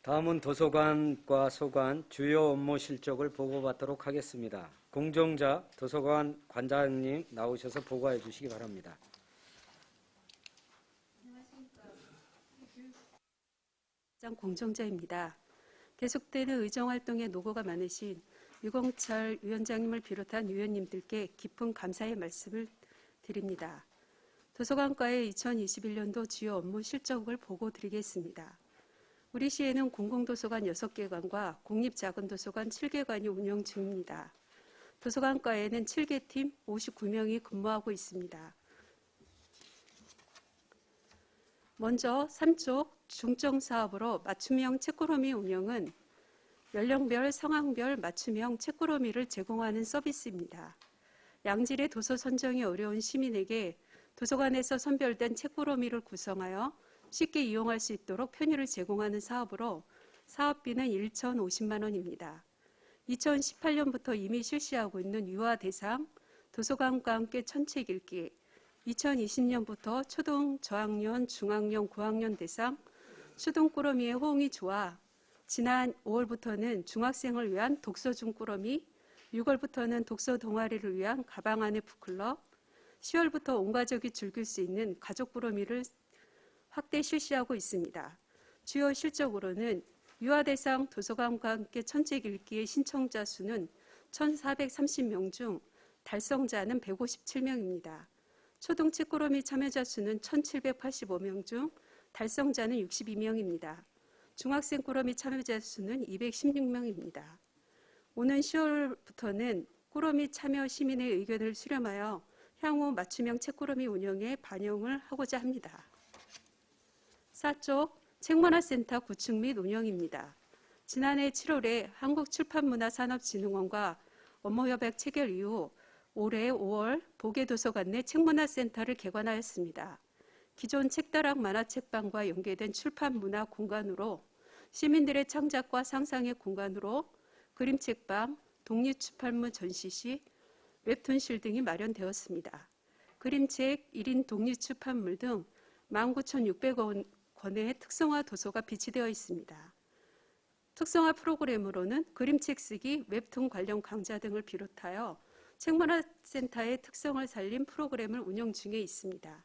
다음은 도서관과 소관 주요 업무 실적을 보고받도록 하겠습니다. 공정자 도서관 관장님 나오셔서 보고해 주시기 바랍니다. 안녕하십니까. 공정자입니다. 계속되는 의정활동에 노고가 많으신 유공철 위원장님을 비롯한 위원님들께 깊은 감사의 말씀을 드립니다. 도서관과의 2021년도 주요 업무 실적을 보고 드리겠습니다. 우리 시에는 공공도서관 6개관과 공립작은도서관 7개관이 운영 중입니다. 도서관과에는 7개 팀 59명이 근무하고 있습니다. 먼저 3쪽 중점사업으로 맞춤형 책꾸러미 운영은 연령별, 상황별 맞춤형 책꾸러미를 제공하는 서비스입니다. 양질의 도서 선정이 어려운 시민에게 도서관에서 선별된 책꾸러미를 구성하여 쉽게 이용할 수 있도록 편의를 제공하는 사업으로 사업비는 1,050만 원입니다. 2018년부터 이미 실시하고 있는 유아 대상 도서관과 함께 천책 읽기, 2020년부터 초등 저학년, 중학년, 고학년 대상 초등 꾸러미의 호응이 좋아 지난 5월부터는 중학생을 위한 독서중 꾸러미, 6월부터는 독서 동아리를 위한 가방 안의 북클럽, 10월부터 온 가족이 즐길 수 있는 가족 꾸러미를 확대 실시하고 있습니다. 주요 실적으로는 유아 대상 도서관과 함께 천책 읽기의 신청자 수는 1,430명 중 달성자는 157명입니다. 초등 책꾸러미 참여자 수는 1,785명 중 달성자는 62명입니다. 중학생 꾸러미 참여자 수는 216명입니다. 오는 10월부터는 꾸러미 참여 시민의 의견을 수렴하여 향후 맞춤형 책꾸러미 운영에 반영을 하고자 합니다. 4쪽 책문화센터 구축 및 운영입니다. 지난해 7월에 한국출판문화산업진흥원과 업무협약 체결 이후 올해 5월 보게도서관 내 책문화센터를 개관하였습니다. 기존 책다락 만화책방과 연계된 출판문화 공간으로 시민들의 창작과 상상의 공간으로 그림책방, 독립출판물 전시실, 웹툰실 등이 마련되었습니다. 그림책, 1인 독립출판물 등 19,600권의 특성화 도서가 비치되어 있습니다. 특성화 프로그램으로는 그림책 쓰기, 웹툰 관련 강좌 등을 비롯하여 책문화센터의 특성을 살린 프로그램을 운영 중에 있습니다.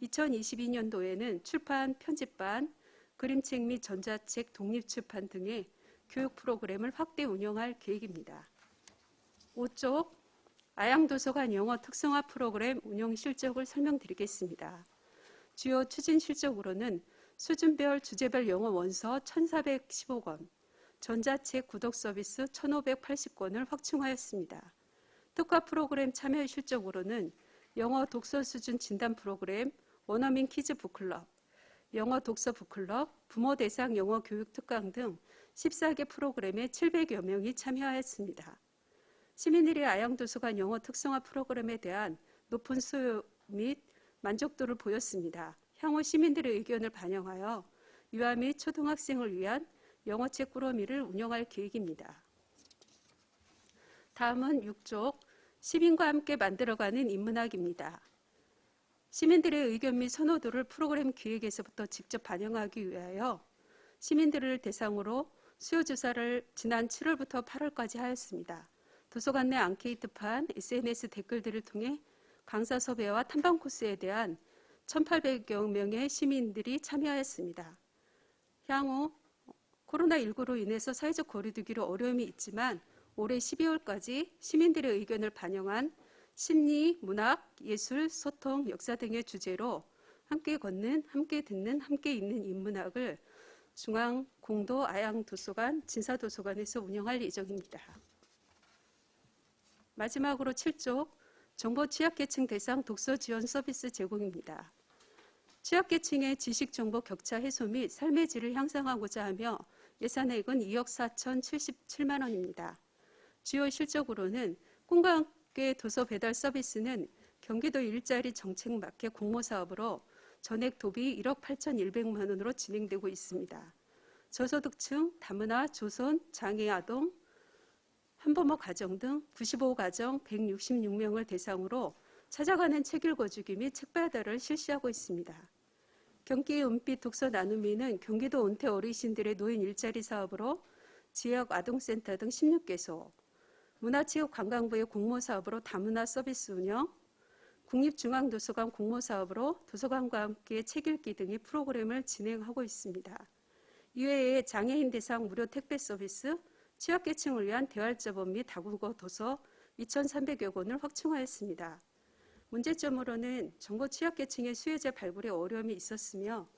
2022년도에는 출판, 편집반, 그림책 및 전자책, 독립출판 등의 교육 프로그램을 확대 운영할 계획입니다. 5쪽 아양도서관 영어 특성화 프로그램 운영 실적을 설명드리겠습니다. 주요 추진 실적으로는 수준별, 주제별 영어 원서 1,415권, 전자책 구독 서비스 1,580권을 확충하였습니다. 특화 프로그램 참여 실적으로는 영어 독서 수준 진단 프로그램, 원어민 키즈 북클럽, 영어 독서 북클럽, 부모 대상 영어 교육 특강 등 14개 프로그램에 700여 명이 참여하였습니다. 시민들이 아양도서관 영어 특성화 프로그램에 대한 높은 수요 및 만족도를 보였습니다. 향후 시민들의 의견을 반영하여 유아 및 초등학생을 위한 영어책 꾸러미를 운영할 계획입니다. 다음은 6쪽 시민과 함께 만들어가는 인문학입니다. 시민들의 의견 및 선호도를 프로그램 기획에서부터 직접 반영하기 위하여 시민들을 대상으로 수요조사를 지난 7월부터 8월까지 하였습니다. 도서관 내 앙케이트판, SNS 댓글들을 통해 강사 섭외와 탐방 코스에 대한 1,800여 명의 시민들이 참여하였습니다. 향후 코로나19로 인해서 사회적 거리두기로 어려움이 있지만 올해 12월까지 시민들의 의견을 반영한 심리, 문학, 예술, 소통, 역사 등의 주제로 함께 걷는, 함께 듣는, 함께 읽는 인문학을 중앙 공도 아양도서관, 진사도서관에서 운영할 예정입니다. 마지막으로 7쪽 정보 취약계층 대상 독서 지원 서비스 제공입니다. 취약계층의 지식정보 격차 해소 및 삶의 질을 향상하고자 하며 예산액은 2억 4,077만 원입니다. 주요 실적으로는 꿈과 함께 도서 배달 서비스는 경기도 일자리 정책 마켓 공모사업으로 전액 도비 1억 8,100만 원으로 진행되고 있습니다. 저소득층, 다문화, 조선, 장애 아동, 한부모 가정 등 95가정 166명을 대상으로 찾아가는 책 읽어주기 및 책 배달을 실시하고 있습니다. 경기 은빛 독서 나눔이는 경기도 은퇴 어르신들의 노인 일자리 사업으로 지역 아동센터 등 16개소, 문화체육관광부의 공모 사업으로 다문화 서비스 운영, 국립중앙도서관 공모 사업으로 도서관과 함께 책 읽기 등의 프로그램을 진행하고 있습니다. 이외에 장애인 대상 무료 택배 서비스, 취약계층을 위한 대활자본 및 다국어 도서 2,300여 권을 확충하였습니다. 문제점으로는 정보 취약계층의 수혜자 발굴에 어려움이 있었으며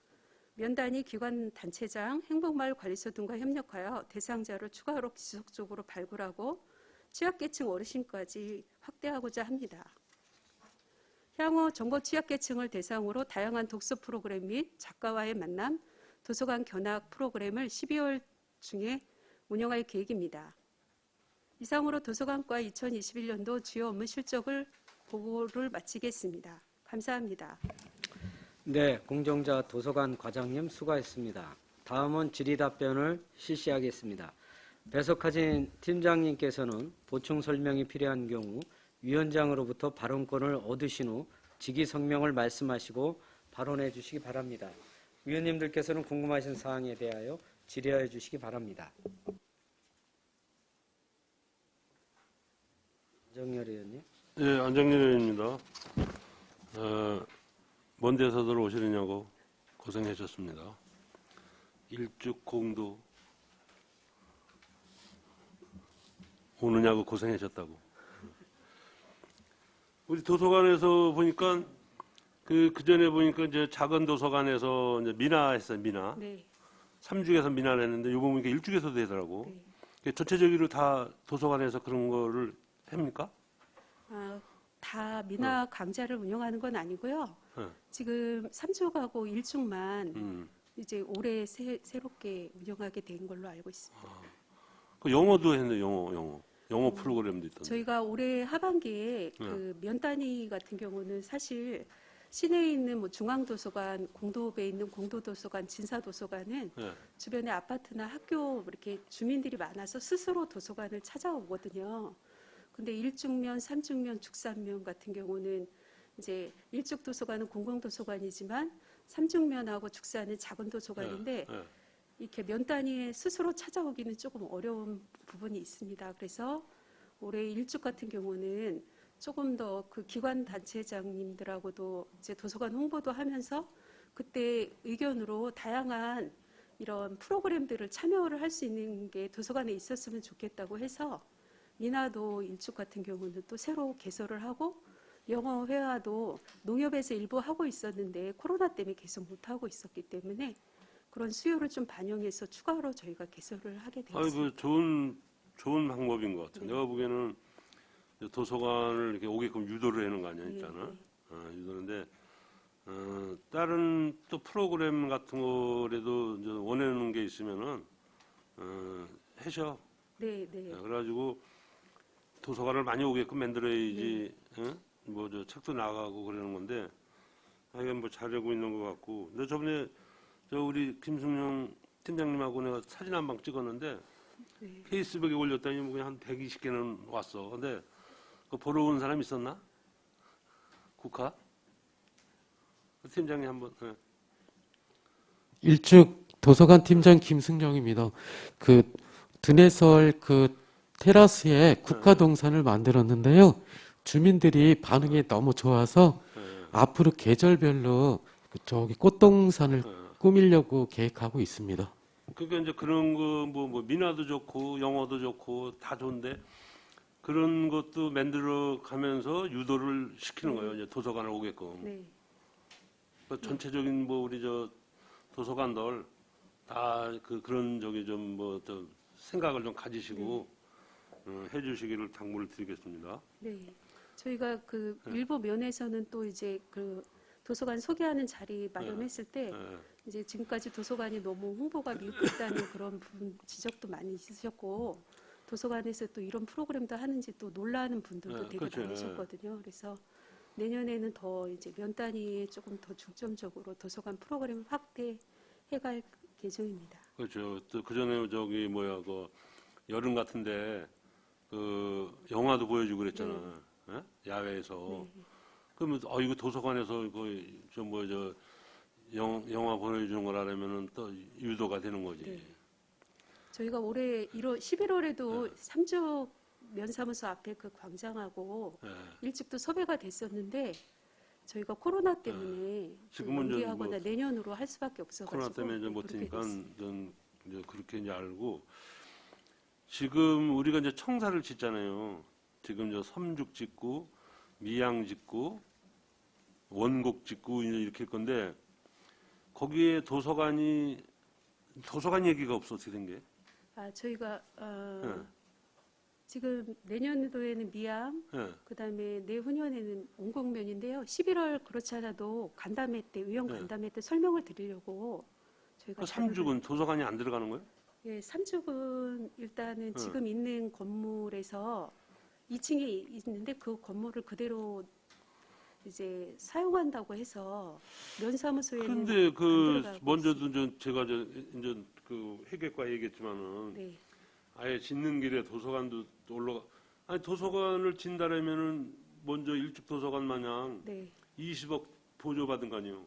면단위 기관 단체장, 행복마을 관리소 등과 협력하여 대상자를 추가로 지속적으로 발굴하고 취약계층 어르신까지 확대하고자 합니다. 향후 정보 취약계층을 대상으로 다양한 독서 프로그램 및 작가와의 만남, 도서관 견학 프로그램을 12월 중에 운영할 계획입니다. 이상으로 도서관과 2021년도 주요 업무 실적을 보고를 마치겠습니다. 감사합니다. 네, 공정자 도서관 과장님 수고하셨습니다. 다음은 질의답변을 실시하겠습니다. 배석하신 팀장님께서는 보충 설명이 필요한 경우 위원장으로부터 발언권을 얻으신 후 직위 성명을 말씀하시고 발언해 주시기 바랍니다. 위원님들께서는 궁금하신 사항에 대하여 질의해 주시기 바랍니다. 안정열 의원님. 네, 안정열 의원입니다. 먼 데서들 오시느냐고 고생하셨습니다. 일죽 공도 오느냐고 고생하셨다고. 우리 도서관에서 보니까 그 전에 보니까 이제 작은 도서관에서 이제 미나했어요, 미나. 네. 3죽에서 미나를 했는데 요번 보니까 1죽에서도 되더라고. 네. 전체적으로 다 도서관에서 그런 거를 합니까? 다 미나 강좌를 운영하는 건 아니고요. 지금 3죽하고 1죽만 이제 올해 새롭게 운영하게 된 걸로 알고 있습니다. 그 영어도 했는데 영어 프로그램도 있던데. 저희가 올해 하반기에 그 면단위 같은 경우는 사실 시내에 있는 뭐 중앙도서관, 공도읍에 있는 공도도서관, 진사도서관은 주변에 아파트나 학교 이렇게 주민들이 많아서 스스로 도서관을 찾아오거든요. 근데 1죽면, 3죽면, 죽산면 같은 경우는 이제 1죽 도서관은 공공도서관이지만 3죽면하고 죽산은 작은 도서관인데 이렇게 면 단위에 스스로 찾아오기는 조금 어려운 부분이 있습니다. 그래서 올해 1죽 같은 경우는 조금 더 그 기관 단체장님들하고도 이제 도서관 홍보도 하면서 그때 의견으로 다양한 이런 프로그램들을 참여를 할 수 있는 게 도서관에 있었으면 좋겠다고 해서 미나도 1죽 같은 경우는 또 새로 개설을 하고 영어 회화도 농협에서 일부 하고 있었는데 코로나 때문에 계속 못 하고 있었기 때문에 그런 수요를 좀 반영해서 추가로 저희가 개설을 하게 되었습니다. 좋은 방법인 것 같아요. 네. 내가 보기에는 도서관을 이렇게 오게끔 유도를 하는 거 아니야, 네, 일단은. 유도인데 다른 또 프로그램 같은 거라도 이제 원하는 게 있으면은 해셔. 네. 그래가지고 도서관을 많이 오게끔 만들어야지. 뭐 저 책도 나가고 그러는 건데 하여간 뭐 잘하고 있는 것 같고. 근데 저번에 우리 김승용 팀장님하고 내가 사진 한 방 찍었는데 네. 페이스북에 올렸더니 뭐 그냥 한 120개는 왔어. 근데 그거 보러 온 사람 있었나? 국화? 팀장님 한번. 일죽 도서관 팀장 김승영입니다. 그 드네설 그 테라스에 국화동산을 만들었는데요. 주민들이 반응이 너무 좋아서 앞으로 계절별로 저기 꽃동산을 꾸미려고 계획하고 있습니다. 그러니까 이제 그런 거 뭐 민화도 좋고 영어도 좋고 다 좋은데 그런 것도 만들어 가면서 유도를 시키는 거예요. 이제 도서관을 오게끔. 네. 전체적인 뭐 우리 저 도서관들 다 그런 저기 좀 뭐 좀 생각을 좀 가지시고 해주시기를 당부를 드리겠습니다. 네. 저희가 그 일부 면에서는 또 이제 그 도서관 소개하는 자리 마련했을 때 이제 지금까지 도서관이 너무 홍보가 미흡했다는 그런 부분 지적도 많이 있으셨고 도서관에서 또 이런 프로그램도 하는지 또 놀라는 분들도 되게 그렇죠. 많으셨거든요. 그래서 내년에는 더 이제 면 단위에 조금 더 중점적으로 도서관 프로그램을 확대해갈 예정입니다. 그렇죠. 또 그 전에 저기 뭐야 그 여름 같은데 그 영화도 보여주고 그랬잖아. 야외에서. 네. 그러면 이거 도서관에서 이거 좀 뭐 저 영화 보내주는 걸 하려면은 또 유도가 되는 거지. 네. 저희가 올해 11월에도 삼척 면사무소 앞에 그 광장하고 예. 일찍도 섭외가 됐었는데 저희가 코로나 때문에 지금은 좀 연기하거나 뭐 내년으로 할 수밖에 없어가지고 코로나 때문에 이제 그렇게 못하니까 됐어요. 전 이제 그렇게 이제 알고 지금 우리가 이제 청사를 짓잖아요. 지금 저 섬죽 짓고 미양 짓고 원곡 짓고 이제 이렇게 할 건데 거기에 도서관 얘기가 없어 어떻게 된 게? 저희가 예. 지금 내년도에는 미양, 예. 그다음에 내후년에는 원곡면인데요. 11월 그렇지 않아도 간담회 때 의원 네. 간담회 때 설명을 드리려고 저희가 그 삼죽은 도서관이 안 들어가는 거예요? 예, 삼축은 일단은 네. 지금 있는 건물에서 2층에 있는데 그 건물을 그대로 이제 사용한다고 해서 면사무소에는 그런데 안 그 들어가고 먼저도 제가 이제 그 회계과 얘기했지만은 네, 아예 짓는 길에 도서관도 올라가. 아니 도서관을 진다라면은 먼저 일찍 도서관 마냥 네. 20억 보조받은 거 아니에요?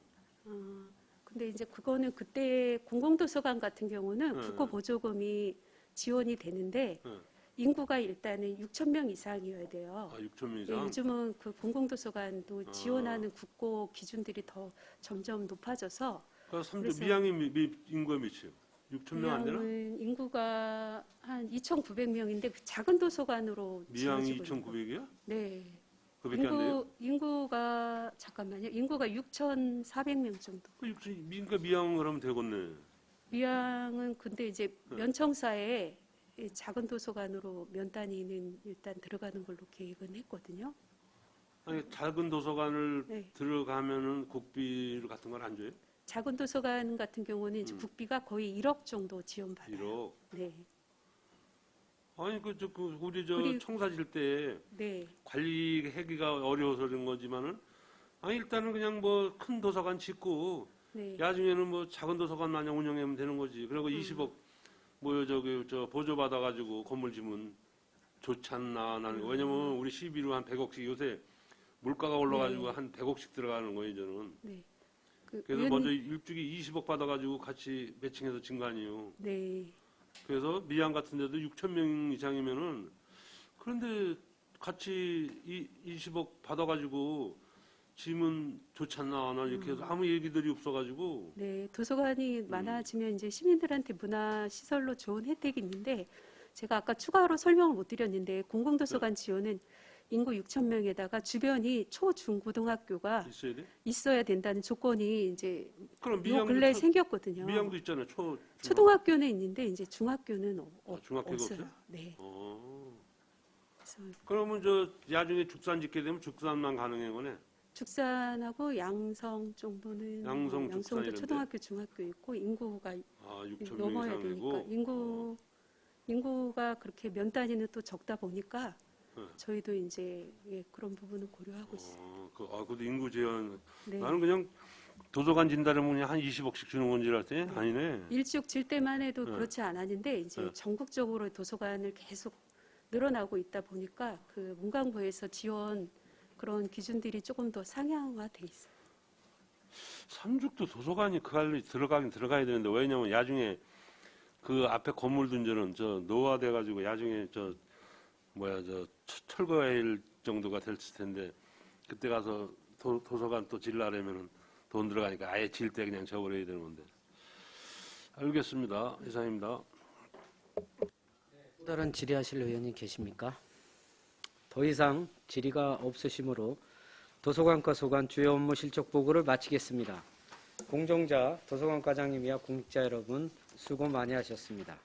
근데 이제 그거는 그때 공공도서관 같은 경우는 네. 국고 보조금이 지원이 되는데 네. 인구가 일단은 6천 명 이상이어야 돼요. 아 6천 명 예, 이상. 요즘은 그 공공도서관도 지원하는 국고 기준들이 더 점점 높아져서 그 삼주 그래서- 미양이 인구가 몇이에요? 6천 명 안 되나? 미양은 인구가 한 2,900명인데 그 작은 도서관으로 미양이 지어지고 있는 거- 2,900이야? 네. 그밖에 안 돼요? 인구가 잠깐만요. 인구가 6,400명 정도. 그러니까 미양은 그러면 되겠네. 미양은 근데 이제 면청사에 이 작은 도서관으로 면 단위는 일단 들어가는 걸로 계획은 했거든요. 아니 작은 도서관을 네. 들어가면은 국비 같은 걸 안 줘요? 작은 도서관 같은 경우는 이제 국비가 거의 1억 정도 지원받아요. 1억. 네. 아니 우리 저 그리고- 청사질 때 네. 관리하기가 어려워서 그런 거지만은 아니 일단은 그냥 뭐 큰 도서관 짓고 네. 나중에는 뭐 작은 도서관 마냥 운영하면 되는 거지. 그리고 20억 뭐 저 보조 받아가지고 건물 지면 좋지 않나 나는. 왜냐면 우리 시비로 한 100억씩 요새 물가가 올라가지고 네. 한 100억씩 들어가는 거예요 저는. 네. 그 그래서 의원님- 먼저 일주기 20억 받아가지고 같이 매칭해서 진 거 아니에요. 네. 그래서 미양 같은 데도 6천 명 이상이면은 그런데 같이 20억 받아가지고 지면 좋지 않나 난 이렇게 해서 아무 얘기들이 없어가지고 네, 도서관이 많아지면 이제 시민들한테 문화 시설로 좋은 혜택이 있는데 제가 아까 추가로 설명을 못 드렸는데 공공도서관 지원은 인구 6천 명에다가 주변이 초, 중, 고등학교가 있어야 돼? 있어야 된다는 조건이 이제 그럼 요 미양도 근래 생겼거든요. 미양도 있잖아요. 초등학교는 있는데 이제 중학교는 중학교가 없어요. 없어요? 네. 어. 그래서 그러면 저 나중에 죽산 짓게 되면 죽산만 가능해 거네. 죽산하고 양성 정도는 양성, 양성도 죽산 이런데? 초등학교, 중학교 있고 인구가 아 6천 명 넘어야 되니까 이상이고. 인구가 그렇게 면 단위는 또 적다 보니까 네. 저희도 이제 그런 부분을 고려하고 있어요. 그래도 인구 제한. 네. 나는 그냥 도서관 진다면 그냥 한 20억씩 주는 건 줄 알았더니 아니네. 일찍 질 때만 해도 네. 그렇지 않았는데 이제 네. 전국적으로 도서관을 계속 늘어나고 있다 보니까 그 문광부에서 지원 그런 기준들이 조금 더 상향화돼 있어요. 삼죽도 도서관이 그 안에 들어가긴 들어가야 되는데 왜냐면 야중에 그 앞에 건물도 이제는 저 노화돼 가지고 야중에 저 철거할 정도가 될 텐데 그때 가서 도서관 또 질라려면은 돈 들어가니까 아예 질 때 그냥 저버려야 되는 건데. 알겠습니다. 이상입니다. 또 다른 질의하실 의원님 계십니까? 더 이상 질의가 없으시므로 도서관과 소관 주요 업무 실적 보고를 마치겠습니다. 공정자, 도서관 과장님이야 공직자 여러분 수고 많이 하셨습니다.